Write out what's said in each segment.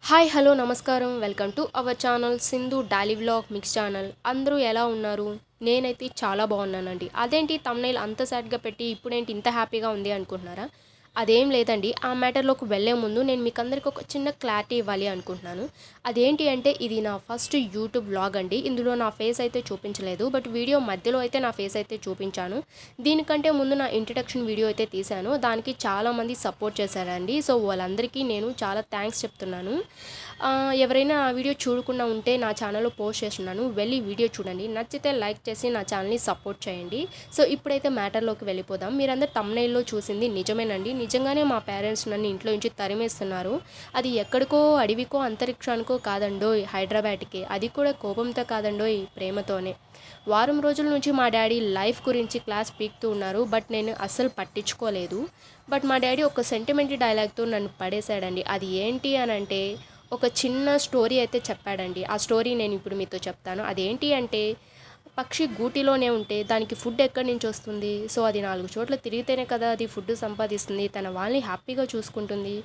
Hi hello నమస్కారం welcome to our channel Sindhu daily vlog mix channel. అందరూ ఎలా ఉన్నారు? నేనైతే చాలా బాగున్నానండి. అదేంటి తమ్నైల్ అంత సాడ్గా పెట్టి ఇప్పుడేంటి ఇంత హ్యాపీగా ఉంది అనుకుంటున్నారా? అదేం లేదండి. ఆ మ్యాటర్లోకి వెళ్ళే ముందు నేను మీకు అందరికి ఒక చిన్న క్లారిటీ ఇవ్వాలి అనుకుంటున్నాను. అదేంటి అంటే ఇది నా ఫస్ట్ యూట్యూబ్ వ్లాగ్ అండి. ఇందులో నా ఫేస్ అయితే చూపించలేదు, బట్ వీడియో మధ్యలో అయితే నా ఫేస్ అయితే చూపించాను. దీనికంటే ముందు నా ఇంట్రడక్షన్ వీడియో అయితే తీశాను. దానికి చాలామంది సపోర్ట్ చేశారండి. సో వాళ్ళందరికీ నేను చాలా థ్యాంక్స్ చెప్తున్నాను. ఎవరైనా ఆ వీడియో చూడకుండా ఉంటే నా ఛానల్లో పోస్ట్ చేస్తున్నాను, వెళ్ళి వీడియో చూడండి. నచ్చితే లైక్ చేసి నా ఛానల్ని సపోర్ట్ చేయండి. సో ఇప్పుడైతే మ్యాటర్లోకి వెళ్ళిపోదాం. మీరందరూ తమ్నైల్లో చూసింది నిజమేనండి. నిజంగానే మా పేరెంట్స్ నన్ను ఇంట్లో నుంచి తరిమేస్తున్నారు. అది ఎక్కడికో అడవికో అంతరిక్షానికో కాదండోయ్, హైదరాబాద్కి. అది కూడా కోపంతో కాదండోయ్, ప్రేమతోనే. వారం రోజుల నుంచి మా డాడీ లైఫ్ గురించి క్లాస్ పీకుతూ ఉన్నారు, బట్ నేను అస్సలు పట్టించుకోలేదు. బట్ మా డాడీ ఒక సెంటిమెంట్ డైలాగ్తో నన్ను పడేశాడండి. అది ఏంటి అని అంటే ఒక చిన్న స్టోరీ అయితే చెప్పాడండి. ఆ స్టోరీ నేను ఇప్పుడు మీతో చెప్తాను. అదేంటి అంటే పక్షి గూటిలోనే ఉంటే దానికి ఫుడ్ ఎక్కడి నుంచి వస్తుంది? సో అది 4 చోట్ల తిరిగితేనే కదా అది ఫుడ్ సంపాదిస్తుంది, తన వాళ్ళని హ్యాపీగా చూసుకుంటుంది.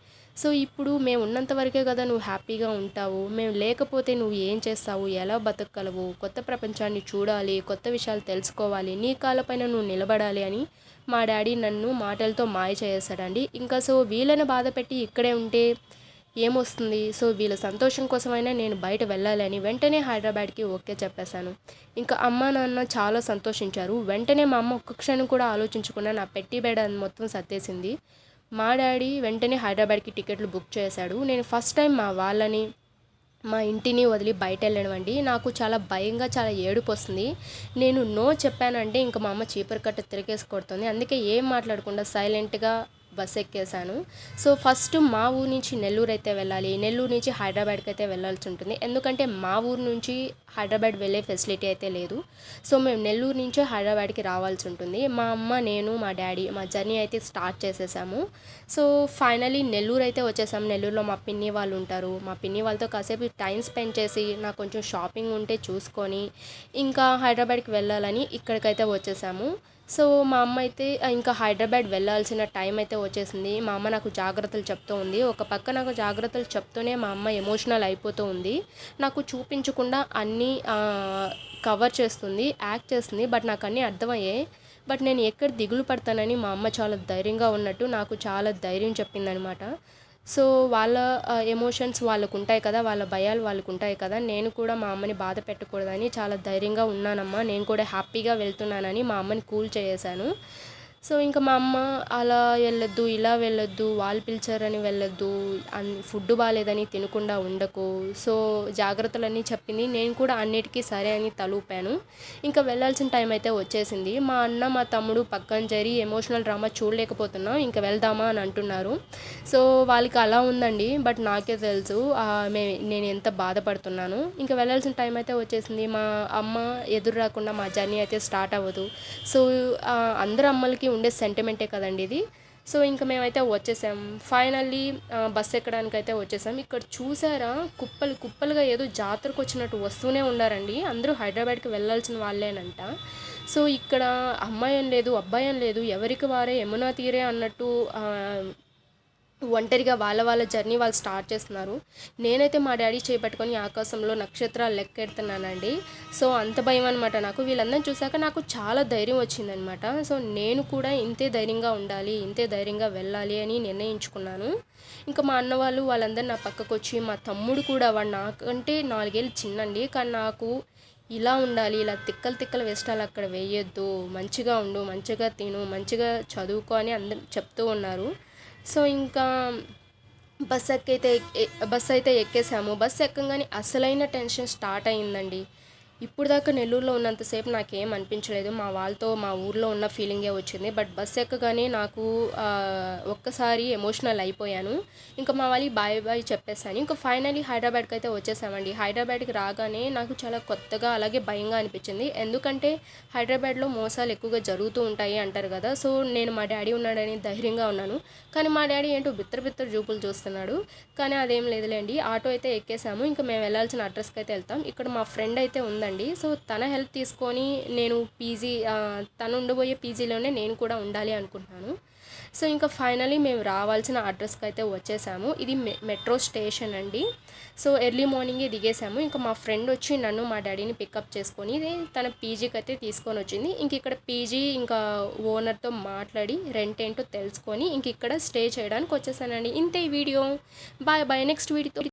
సో ఇప్పుడు మేము ఉన్నంత వరకే కదా నువ్వు హ్యాపీగా ఉంటావు. మేము లేకపోతే నువ్వు ఏం చేస్తావు, ఎలా బతకగలవు? కొత్త ప్రపంచాన్ని చూడాలి, కొత్త విషయాలు తెలుసుకోవాలి, నీ కాళ్ళపైన నువ్వు నిలబడాలి అని మా డాడీ నన్ను మాటలతో మాయ చేసేసాడండి. ఇంకా సో వీళ్ళని బాధ పెట్టి ఇక్కడే ఉంటే ఏమొస్తుంది? సో వీళ్ళ సంతోషం కోసమైనా నేను బయట వెళ్ళాలని వెంటనే హైదరాబాద్కి ఓకే చెప్పేశాను. ఇంకా అమ్మ నాన్న చాలా సంతోషించారు. వెంటనే మా అమ్మ ఒక్క క్షణం కూడా ఆలోచించకుండా నా పెట్టి బెడ మొత్తం సర్దేసింది. మా డాడీ వెంటనే హైదరాబాద్కి టికెట్లు బుక్ చేశాడు. నేను ఫస్ట్ టైం మా ఇంటిని వదిలి బయట వెళ్ళడం అండి. నాకు చాలా భయంగా, చాలా ఏడుపు వస్తుంది. నేను నో చెప్పానంటే ఇంకా మా అమ్మ చీపురు కట్ట తిరిగేసి కొడుతుంది. అందుకే ఏం మాట్లాడకుండా సైలెంట్గా బస్ ఎక్కేసాను. సో ఫస్ట్ మా ఊరు నుంచి నెల్లూరు అయితే వెళ్ళాలి, నెల్లూరు నుంచి హైదరాబాద్కి అయితే వెళ్ళాల్సి ఉంటుంది. ఎందుకంటే మా ఊరు నుంచి హైదరాబాద్ వెళ్ళే ఫెసిలిటీ అయితే లేదు. సో మేము నెల్లూరు నుంచే హైదరాబాద్కి రావాల్సి ఉంటుంది. మా అమ్మ, నేను, మా డాడీ మా జర్నీ అయితే స్టార్ట్ చేసేసాము. సో ఫైనలీ నెల్లూరు అయితే వచ్చేసాము. నెల్లూరులో మా పిన్ని వాళ్ళు ఉంటారు. మా పిన్ని వాళ్ళతో కాసేపు టైం స్పెండ్ చేసి నాకు కొంచెం షాపింగ్ ఉంటే చూసుకొని ఇంకా హైదరాబాద్కి వెళ్ళాలని ఇక్కడికైతే వచ్చేసాము. సో మా అమ్మ అయితే ఇంకా హైదరాబాద్ వెళ్ళాల్సిన టైం అయితే వచ్చేసింది. మా అమ్మ నాకు జాగ్రత్తలు చెప్తూ ఉంది. ఒక పక్క నాకు జాగ్రత్తలు చెప్తూనే మా అమ్మ ఎమోషనల్ అయిపోతూ ఉంది. నాకు చూపించకుండా అన్నీ కవర్ చేస్తుంది, యాక్ట్ చేస్తుంది. బట్ నాకు అన్నీ అర్థమయ్యాయి. బట్ నేను ఎక్కడ దిగులు పడతానని మా అమ్మ చాలా ధైర్యంగా ఉన్నట్టు నాకు చాలా ధైర్యం చెప్పిందనమాట. సో వాళ్ళ ఎమోషన్స్ వాళ్ళకు ఉంటాయి కదా, వాళ్ళ భయాలు వాళ్ళకు ఉంటాయి కదా. నేను కూడా మా అమ్మని బాధ పెట్టకూడదని చాలా ధైర్యంగా ఉన్నానమ్మా, నేను కూడా హ్యాపీగా వెళ్తున్నానని మా అమ్మని కూల్ చేసేసాను. సో ఇంకా మా అమ్మ అలా వెళ్ళొద్దు, ఇలా వెళ్ళొద్దు, వాళ్ళు పిలిచారని వెళ్ళొద్దు, ఫుడ్ బాగాలేదని తినకుండా ఉండకు, సో జాగ్రత్తలన్నీ చెప్పింది. నేను కూడా అన్నిటికీ సరే అని తలూపాను. ఇంకా వెళ్ళాల్సిన టైం అయితే వచ్చేసింది. మా అన్న మా తమ్ముడు పక్కన జరి ఎమోషనల్ డ్రామా చూడలేకపోతున్నాం, ఇంకా వెళ్దామా అని అంటున్నారు. సో వాళ్ళకి అలా ఉందండి, బట్ నాకే తెలుసు నేను ఎంత బాధపడుతున్నాను. ఇంకా వెళ్ళాల్సిన టైం అయితే వచ్చేసింది. మా అమ్మ ఎదురు రాకుండా మా జర్నీ అయితే స్టార్ట్ అవ్వదు. సో అందరు అమ్మలకి ఉండే సెంటిమెంటే కదండి ఇది. సో ఇంకా మేమైతే వచ్చేసాం. ఫైనల్లీ బస్ ఎక్కడానికి అయితే వచ్చేసాం. ఇక్కడ చూసారా, కుప్పలు కుప్పలుగా ఏదో జాతరకు వచ్చినట్టు వస్తూనే ఉండారండి. అందరూ హైదరాబాద్కి వెళ్ళాల్సిన వాళ్ళేనంట. సో ఇక్కడ అమ్మాయి అని లేదు, అబ్బాయి అని లేదు, ఎవరికి వారే యమునా తీరే అన్నట్టు ఒంటరిగా వాళ్ళ జర్నీ వాళ్ళు స్టార్ట్ చేస్తున్నారు. నేనైతే మా డాడీ చేపట్టుకొని ఆకాశంలో నక్షత్రాలు లెక్కెడుతున్నానండి. సో అంత భయం అనమాట నాకు. వీళ్ళందరిని చూశాక నాకు చాలా ధైర్యం వచ్చిందనమాట. సో నేను కూడా ఇంతే ధైర్యంగా ఉండాలి, ఇంతే ధైర్యంగా వెళ్ళాలి అని నిర్ణయించుకున్నాను. ఇంకా మా అన్న వాళ్ళందరూ నా పక్కకు వచ్చి, మా తమ్ముడు కూడా, వాడు నాకంటే 4 ఏళ్ళు చిన్నండి, కానీ నాకు ఇలా ఉండాలి, ఇలా తిక్కలు తిక్కల వేష్టాలు అక్కడ వేయొద్దు, మంచిగా ఉండు, మంచిగా తిను, మంచిగా చదువుకో అని అందరు చెప్తూ ఉన్నారు. సో ఇంకా బస్ అయితే ఎక్కేసాము. బస్ ఎక్కగానే అసలైన టెన్షన్ స్టార్ట్ అయిందండి. ఇప్పుడు దాకా నెల్లూరులో ఉన్నంతసేపు నాకేం అనిపించలేదు. మా వాళ్ళతో మా ఊర్లో ఉన్న ఫీలింగే వచ్చింది. బట్ బస్ ఎక్కగానే నాకు ఒక్కసారి ఎమోషనల్ అయిపోయాను. ఇంకా మా వాళ్ళకి బాయ్ బాయ్ చెప్పేసాను. ఇంకా ఫైనలీ హైదరాబాద్కి అయితే వచ్చేసామండి. హైదరాబాద్కి రాగానే నాకు చాలా కొత్తగా అలాగే భయంగా అనిపించింది. ఎందుకంటే హైదరాబాద్లో మోసాలు ఎక్కువగా జరుగుతూ ఉంటాయి అంటారు కదా. సో నేను మా డాడీ ఉన్నాడని ధైర్యంగా ఉన్నాను. కానీ మా డాడీ ఏంటో బిత్తర చూపులు చూస్తున్నాడు. కానీ అదేం లేదులేండి. ఆటో అయితే ఎక్కేసాము. ఇంకా మేము వెళ్ళాల్సిన అడ్రస్కి అయితే వెళ్తాం. ఇక్కడ మా ఫ్రెండ్ అయితే ఉందండి. సో తన హెల్ప్ తీసుకొని నేను తను ఉండబోయే పీజీలోనే నేను కూడా ఉండాలి అనుకుంటున్నాను. సో ఇంకా ఫైనలీ మేము రావాల్సిన అడ్రస్కి అయితే వచ్చేసాము. ఇది మెట్రో స్టేషన్ అండి. సో ఎర్లీ మార్నింగే దిగేసాము. ఇంకా మా ఫ్రెండ్ వచ్చి నన్ను మా డాడీని పికప్ చేసుకొని తన పీజీకి అయితే తీసుకొని వచ్చింది. ఇంక ఇక్కడ పీజీ ఇంకా ఓనర్తో మాట్లాడి రెంట్ ఏంటో తెలుసుకొని ఇంక ఇక్కడ స్టే చేయడానికి వచ్చేసానండి. ఇంతే ఈ వీడియో. Bye bye. నెక్స్ట్ వీడియోతో